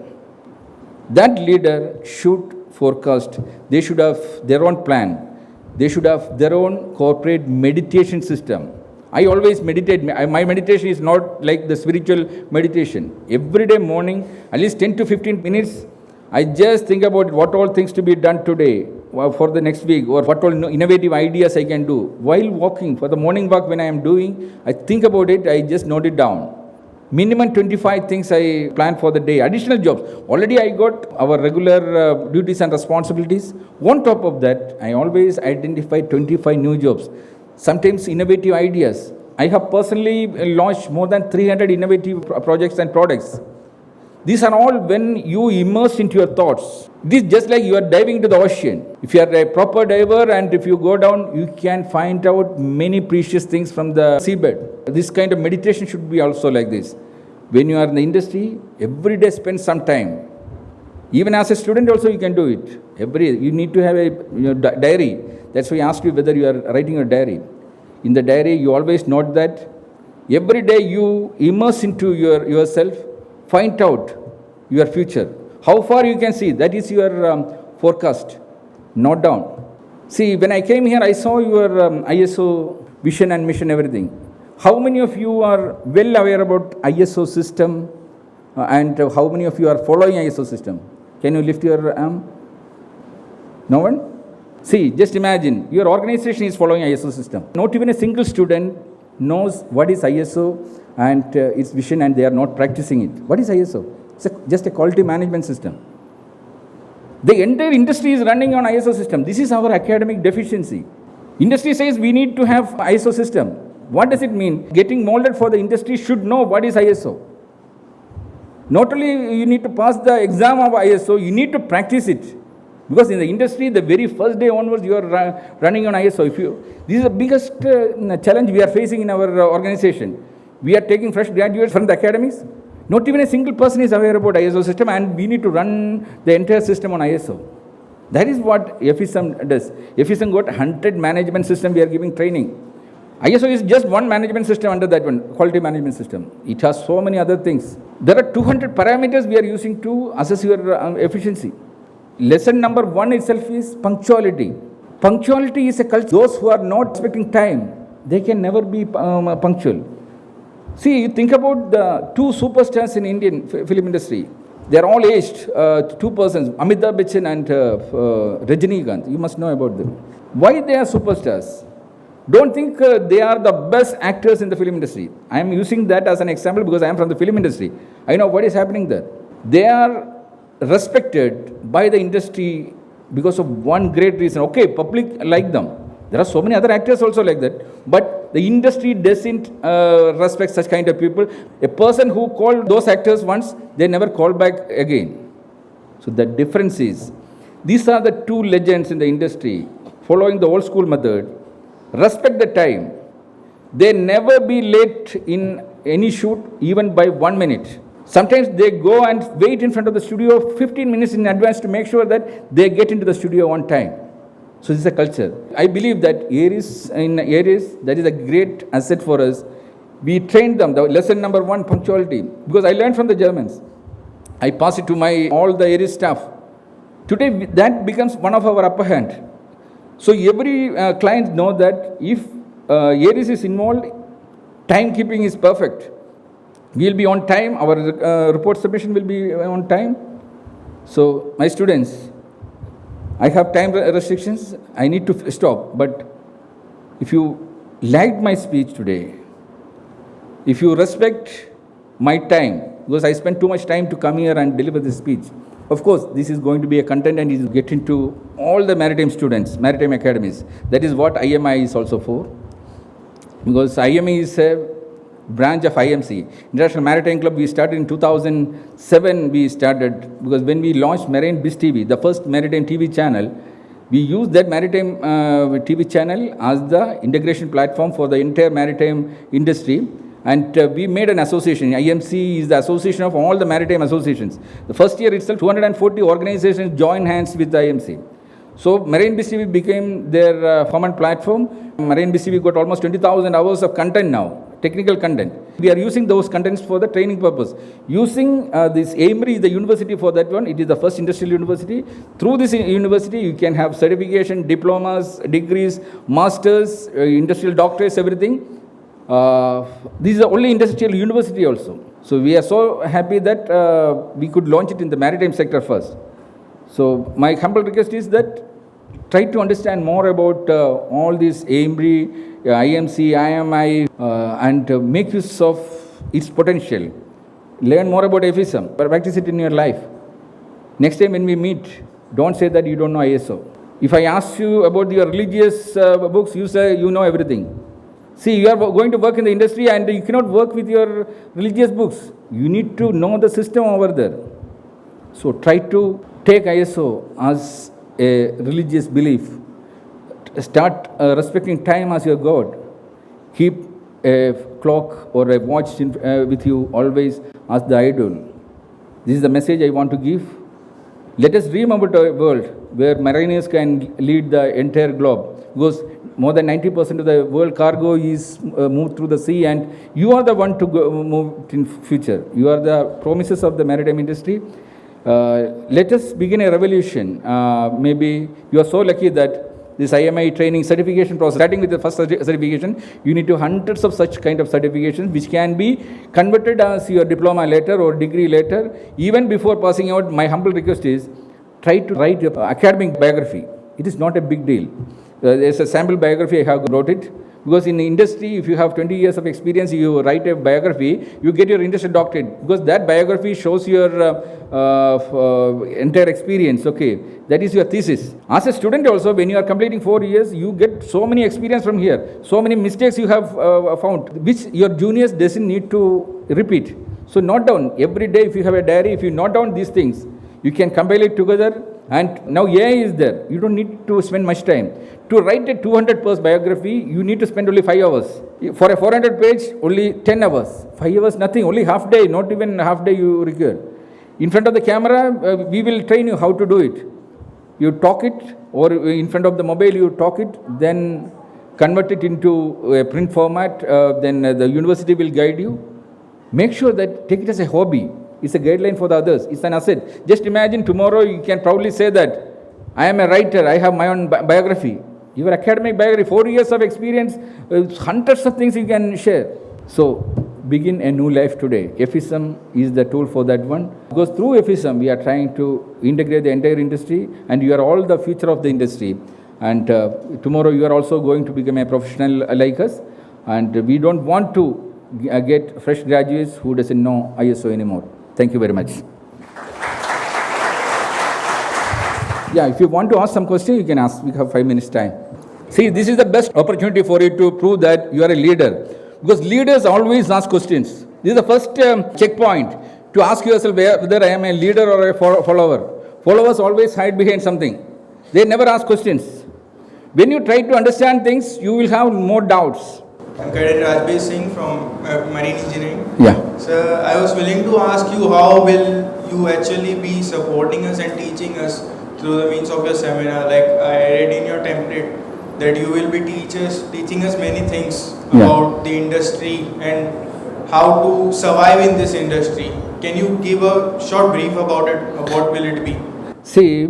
That leader should forecast, they should have their own plan, they should have their own corporate meditation system. I always meditate. My meditation is not like the spiritual meditation. Every day morning, at least 10 to 15 minutes, I just think about what all things to be done today, for the next week, or what all innovative ideas I can do. While walking, for the morning walk when I am doing, I think about it, I just note it down. Minimum 25 things I plan for the day. Additional jobs. Already I got our regular duties and responsibilities. On top of that, I always identify 25 new jobs. Sometimes innovative ideas. I have personally launched more than 300 innovative projects and products. These are all when you immerse into your thoughts. This is just like you are diving into the ocean. If you are a proper diver and if you go down, you can find out many precious things from the seabed. This kind of meditation should be also like this. When you are in the industry, every day spend some time. Even as a student also you can do it. You need to have a diary. That's why I asked you whether you are writing a diary. In the diary, you always note that every day you immerse into yourself, find out your future. How far you can see, that is your forecast. Note down. See, when I came here, I saw your ISO vision and mission, everything. How many of you are well aware about ISO system and how many of you are following ISO system? Can you lift your arm? No one? See, just imagine, your organization is following ISO system. Not even a single student knows what is ISO and its vision, and they are not practicing it. What is ISO? It's just a quality management system. The entire industry is running on ISO system. This is our academic deficiency. Industry says we need to have ISO system. What does it mean? Getting molded for the industry should know what is ISO. Not only you need to pass the exam of ISO, you need to practice it. Because in the industry, the very first day onwards, you are running on ISO. This is the biggest challenge we are facing in our organization. We are taking fresh graduates from the academics. Not even a single person is aware about ISO system, and we need to run the entire system on ISO. That is what FSM does. FSM got 100 management system. We are giving training. ISO is just one management system under that one, quality management system. It has so many other things. There are 200 parameters we are using to assess your efficiency. Lesson number 1 itself is punctuality. Punctuality is a culture. Those who are not respecting time, they can never be punctual. See, think about the 2 superstars in Indian film industry. They are all aged, 2 persons, Amitabh Bachchan and Rajinikanth. You must know about them. Why they are superstars? Don't think they are the best actors in the film industry. I am using that as an example because I am from the film industry. I know what is happening there. They are respected by the industry because of one great reason. Okay, public like them. There are so many other actors also like that. But the industry doesn't respect such kind of people. A person who called those actors once, they never call back again. So the difference is, these are the 2 legends in the industry following the old school method. Respect the time. They never be late in any shoot even by 1 minute. Sometimes they go and wait in front of the studio 15 minutes in advance to make sure that they get into the studio on time. So this is a culture. I believe that in Aries, that is a great asset for us. We trained them. The lesson number 1, punctuality. Because I learned from the Germans. I pass it to all the Aries staff. Today, that becomes one of our upper hand. So every client know that if Aries is involved, timekeeping is perfect. We will be on time. Our report submission will be on time. So my students, I have time restrictions. I need to stop. But if you liked my speech today, if you respect my time, because I spent too much time to come here and deliver this speech. Of course, this is going to be a content and it will get into all the maritime students, maritime academies. That is what IMI is also for. Because IMI is a branch of IMC. International Maritime Club, we started in 2007, because when we launched Marine Biz TV, the first maritime TV channel, we used that maritime TV channel as the integration platform for the entire maritime industry. And we made an association. IMC is the association of all the maritime associations. The first year itself, 240 organizations joined hands with the IMC. So Marine Biz TV became their common platform. Marine Biz TV got almost 20,000 hours of content now. technical content. We are using those contents for the training purpose. Using this AIMRI is the university for that one. It is the first industrial university. Through this university, you can have certification, diplomas, degrees, masters, industrial doctorates, everything. This is the only industrial university also. So we are so happy that we could launch it in the maritime sector first. So my humble request is that try to understand more about all these AIMRI, IMC, IMI, and make use of its potential. Learn more about FISM, but practice it in your life. Next time when we meet, don't say that you don't know ISO. If I ask you about your religious books, you say you know everything. See, you are going to work in the industry and you cannot work with your religious books. You need to know the system over there. So try to take ISO as a religious belief. Start respecting time as your God. Keep a clock or a watch with you always as the idol. This is the message I want to give. Let us dream about a world where mariners can lead the entire globe, because more than 90% of the world cargo is moved through the sea, and you are the one to move in future. You are the promises of the maritime industry. Let us begin a revolution. Maybe you are so lucky that this IMI training certification process, starting with the first certification, you need to hundreds of such kind of certifications which can be converted as your diploma later or degree later. Even before passing out, my humble request is try to write your academic biography. It is not a big deal. There's a sample biography, I have wrote it. Because in the industry, if you have 20 years of experience, you write a biography, you get your industrial doctorate. Because that biography shows your entire experience, okay. That is your thesis. As a student also, when you are completing 4 years, you get so many experience from here. So many mistakes you have found, which your juniors doesn't need to repeat. So note down, every day if you have a diary, if you note down these things, you can compile it together. And now AI is there. You don't need to spend much time. To write a 200-page biography, you need to spend only 5 hours. For a 400-page, only 10 hours. 5 hours, nothing. Only half day, not even half day you require. In front of the camera, we will train you how to do it. You talk it, or in front of the mobile, you talk it, then convert it into a print format, then the university will guide you. Make sure that take it as a hobby. It's a guideline for the others. It's an asset. Just imagine tomorrow you can proudly say that I am a writer. I have my own biography. Your academic biography, 4 years of experience, hundreds of things you can share. So begin a new life today. FISM is the tool for that one. Because through FISM, we are trying to integrate the entire industry, and you are all the future of the industry. And tomorrow you are also going to become a professional like us. And we don't want to get fresh graduates who doesn't know ISO anymore. Thank you very much. Yeah, if you want to ask some question, you can ask. We have 5 minutes time. See, this is the best opportunity for you to prove that you are a leader. Because leaders always ask questions. This is the first checkpoint to ask yourself whether I am a leader or a follower. Followers always hide behind something. They never ask questions. When you try to understand things, you will have more doubts. I'm Cadet Rajbir Singh from Marine Engineering. Yeah. So I was willing to ask you, how will you actually be supporting us and teaching us through the means of your seminar? Like I read in your template that you will be teaching us many things about the industry and how to survive in this industry. Can you give a short brief about it? What will it be? See,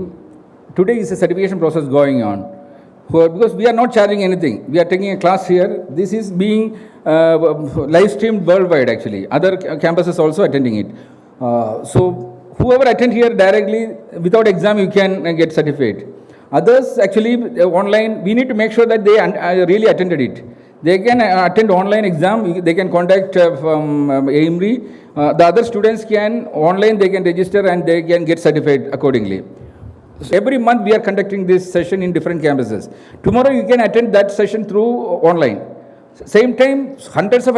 today is a certification process going on. Because we are not charging anything. We are taking a class here. This is being live streamed worldwide actually. Other campuses also attending it. So whoever attend here directly, without exam you can get certificate. Others actually online, we need to make sure that they really attended it. They can attend online exam, they can contact from AIMRI. The other students can, online they can register and they can get certified accordingly. So every month we are conducting this session in different campuses. Tomorrow you can attend that session through online. Same time, hundreds of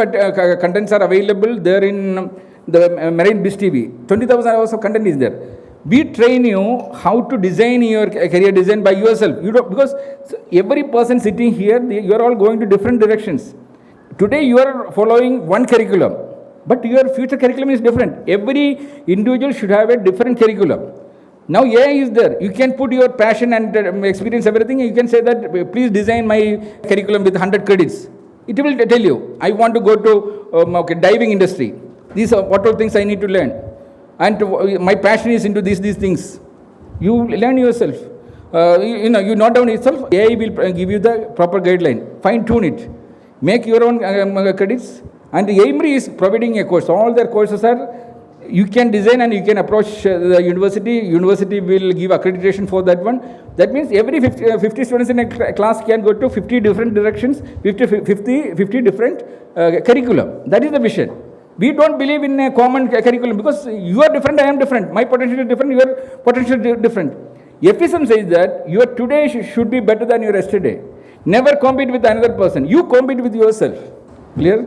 contents are available there in the Marine Biz TV. 20,000 hours of content is there. We train you how to design your career design by yourself. Because every person sitting here, you are all going to different directions. Today you are following one curriculum, but your future curriculum is different. Every individual should have a different curriculum. Now AI is there. You can put your passion and experience everything. You can say that please design my curriculum with 100 credits. It will tell you, I want to go to diving industry. These are what all things I need to learn. And my passion is into these things. You learn yourself. You note down yourself. AI will give you the proper guideline. Fine tune it. Make your own credits. And the AIMRI is providing a course. All their courses are, you can design and you can approach the university. University will give accreditation for that one. That means every 50 students in a class can go to 50 different directions, 50 different curriculum. That is the vision. We don't believe in a common curriculum because you are different, I am different. My potential is different, your potential is different. FSM says that your today should be better than your yesterday. Never compete with another person. You compete with yourself. Clear?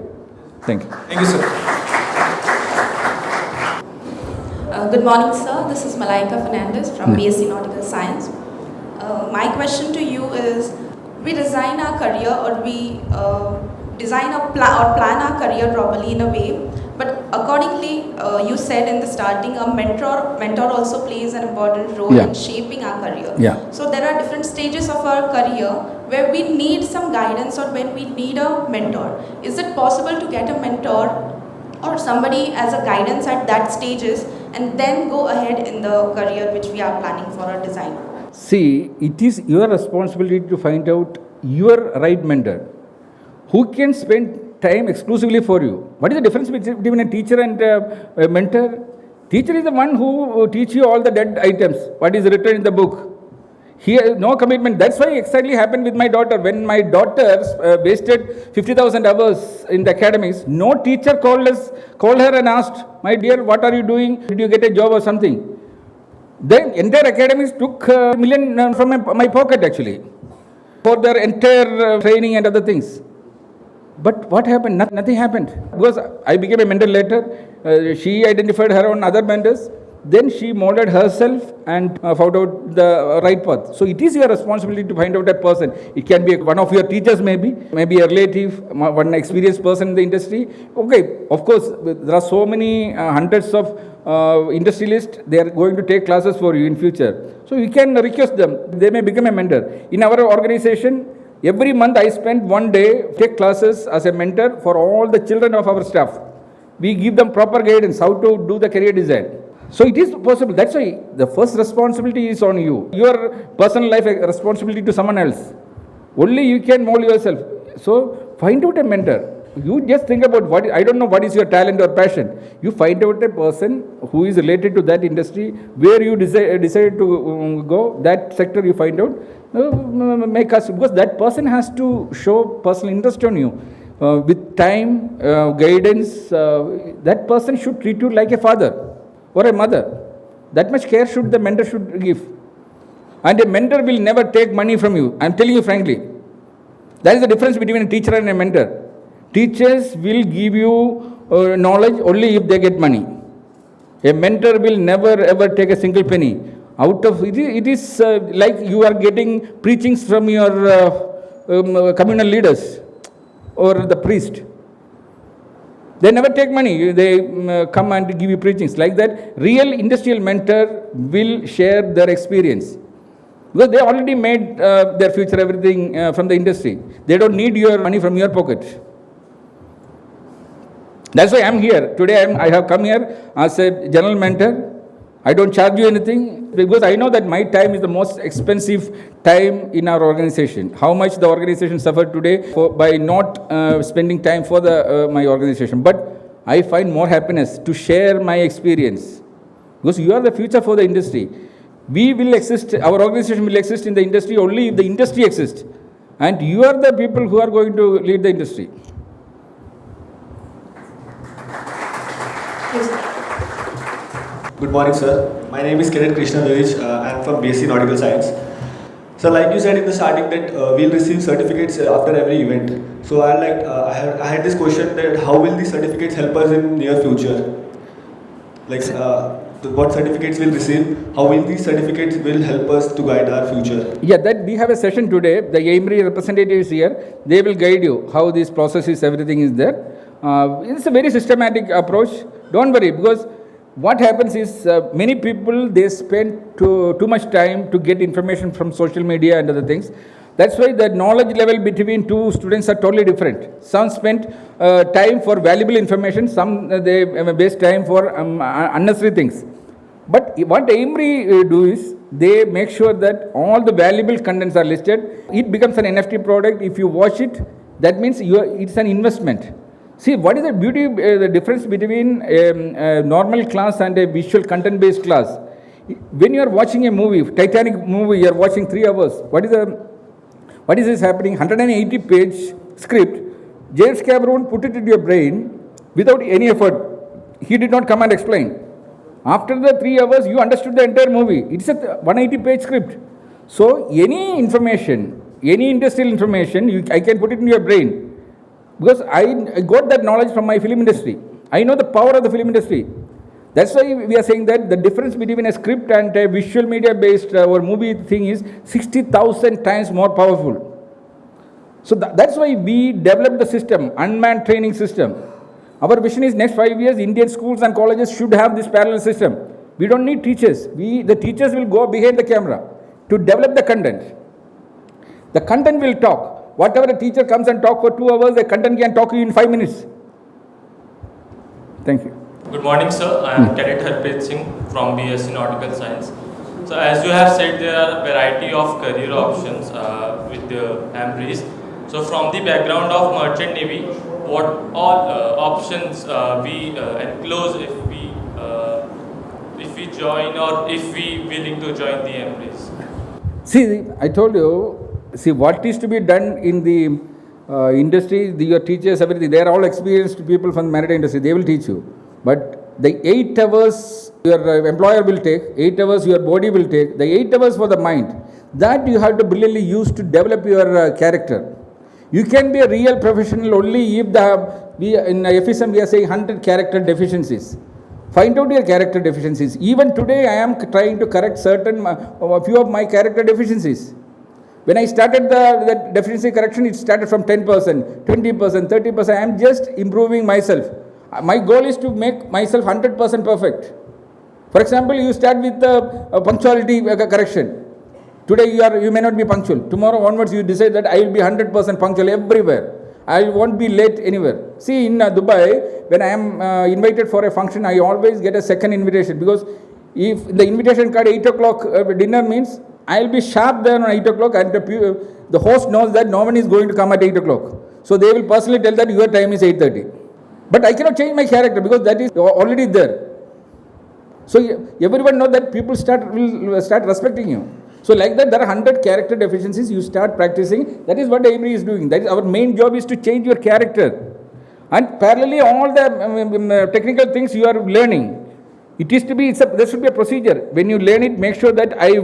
Thank you. Thank you, sir. Good morning, sir. This is Malaika Fernandez from BSc Nautical Science. My question to you is, we design our career or we design or plan our career properly in a way, but accordingly, you said in the starting, a mentor also plays an important role in shaping our career. Yeah. So there are different stages of our career where we need some guidance or when we need a mentor. Is it possible to get a mentor or somebody as a guidance at that stages and then go ahead in the career which we are planning for a design? See, it is your responsibility to find out your right mentor who can spend time exclusively for you. What is the difference between a teacher and a mentor? Teacher is the one who teach you all the dead items, what is written in the book. He has no commitment. That's why exactly happened with my daughter. When my daughter wasted 50,000 hours in the academies, no teacher called her and asked, my dear, what are you doing? Did you get a job or something? The entire academies took $1 million from my pocket actually for their entire training and other things. But what happened? Nothing happened. Because I became a mentor later. She identified her own other mentors. Then she molded herself and found out the right path. So it is your responsibility to find out that person. It can be one of your teachers maybe a relative, one experienced person in the industry. Okay, of course, there are so many hundreds of industrialists. They are going to take classes for you in future. So you can request them. They may become a mentor. In our organization, every month I spend one day, take classes as a mentor for all the children of our staff. We give them proper guidance, how to do the career design. So it is possible. That's why the first responsibility is on you. Your personal life responsibility to someone else. Only you can mold yourself. So find out a mentor. You just think about I don't know what is your talent or passion. You find out a person who is related to that industry, where you decide to go, that sector you find out, make us, because that person has to show personal interest on you. With time, guidance, that person should treat you like a father or a mother. That much care should the mentor should give. And a mentor will never take money from you. I am telling you frankly. That is the difference between a teacher and a mentor. Teachers will give you knowledge only if they get money. A mentor will never ever take a single penny. Out of it is like you are getting preachings from your communal leaders or the priest. They never take money. They come and give you preachings. Like that, real industrial mentor will share their experience. Because they already made their future everything from the industry. They don't need your money from your pocket. That's why I am here. Today I have come here as a general mentor. I don't charge you anything because I know that my time is the most expensive time in our organization. How much the organization suffered today by not spending time for my organization. But I find more happiness to share my experience because you are the future for the industry. We will exist, our organization will exist in the industry only if the industry exists. And you are the people who are going to lead the industry. Good morning, sir. My name is Kiran Krishna Village. I am from BSc Nautical Science. So, like you said in the starting that we'll receive certificates after every event. So, I had this question that how will these certificates help us in near future? Like, what certificates we'll receive? How will these certificates will help us to guide our future? Yeah, that we have a session today. The AIMRI representatives here. They will guide you how this process is. Everything is there. It's a very systematic approach. Don't worry, because what happens is many people, they spend too much time to get information from social media and other things. That's why the knowledge level between two students are totally different. Some spend time for valuable information, some they waste time for unnecessary things. But what AIMRI do is, they make sure that all the valuable contents are listed. It becomes an NFT product. If you watch it, that means it's an investment. See, what is the beauty, the difference between a normal class and a visual content-based class? When you are watching a movie, Titanic movie, you are watching 3 hours. What is this happening? 180-page script. James Cameron put it into your brain without any effort. He did not come and explain. After the 3 hours, you understood the entire movie. It's a 180-page script. So, any information, any industrial information, I can put it in your brain. Because I got that knowledge from my film industry. I know the power of the film industry. That's why we are saying that the difference between a script and a visual media based or movie thing is 60,000 times more powerful. So that's why we developed the system, unmanned training system. Our vision is next 5 years, Indian schools and colleges should have this parallel system. We don't need teachers. The teachers will go behind the camera to develop the content. The content will talk. Whatever a teacher comes and talk for 2 hours, the content can talk to you in 5 minutes. Thank you. Good morning, sir. I am Cadet Harpreet Singh from BSc Nautical Science. So, as you have said, there are a variety of career options with the AMRIs. So, from the background of Merchant Navy, what all options we enclose if we join or if we willing to join the AMRIs? See, I told you. See, what is to be done in the industry, your teachers, everything, they are all experienced people from the maritime industry. They will teach you. But the 8 hours your employer will take, 8 hours your body will take, the 8 hours for the mind, that you have to brilliantly use to develop your character. You can be a real professional only if in FSM we are saying 100 character deficiencies. Find out your character deficiencies. Even today I am trying to correct a few of my character deficiencies. When I started the deficiency correction, it started from 10%, 20%, 30%. I am just improving myself. My goal is to make myself 100% perfect. For example, you start with punctuality correction. Today you may not be punctual. Tomorrow onwards you decide that I will be 100% punctual everywhere. I won't be late anywhere. See, in Dubai, when I am invited for a function, I always get a second invitation, because if the invitation card 8 o'clock dinner means I will be sharp there on 8 o'clock, and the host knows that no one is going to come at 8 o'clock. So they will personally tell that your time is 8:30. But I cannot change my character because that is already there. So everyone knows that people will start respecting you. So like that, there are 100 character deficiencies you start practicing. That is what AIMRI is doing. That is our main job, is to change your character. And parallelly, all the technical things you are learning. There should be a procedure. When you learn it, make sure that I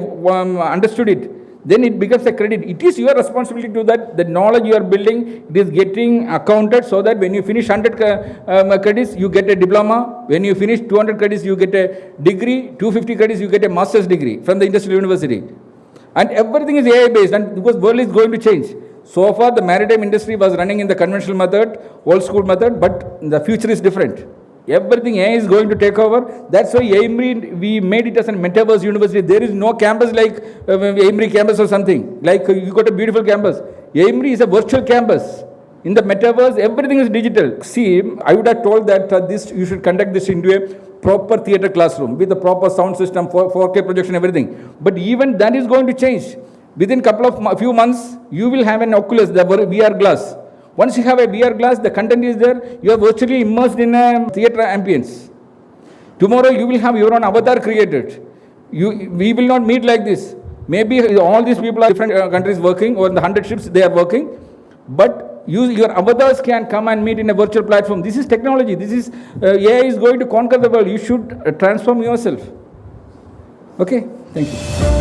understood it. Then it becomes a credit. It is your responsibility to that. The knowledge you are building, it is getting accounted, so that when you finish 100 credits, you get a diploma. When you finish 200 credits, you get a degree. 250 credits, you get a master's degree from the industrial university. And everything is AI based, and because world is going to change. So far, the maritime industry was running in the conventional method, old school method, but the future is different. Everything AI is going to take over. That's why AIMRI, we made it as a metaverse university. There is no campus like AIMRI campus or something. Like you got a beautiful campus. AIMRI is a virtual campus. In the metaverse, everything is digital. See, I would have told that you should conduct this into a proper theater classroom with a proper sound system, 4K projection, everything. But even that is going to change. Within few months, you will have an Oculus, the VR glass. Once you have a VR glass, the content is there, you are virtually immersed in a theater ambience. Tomorrow you will have your own avatar created. We will not meet like this. Maybe all these people are different countries working, or in the 100 ships they are working, but your avatars can come and meet in a virtual platform. This is technology. This is AI is going to conquer the world. You should transform yourself. Okay, thank you.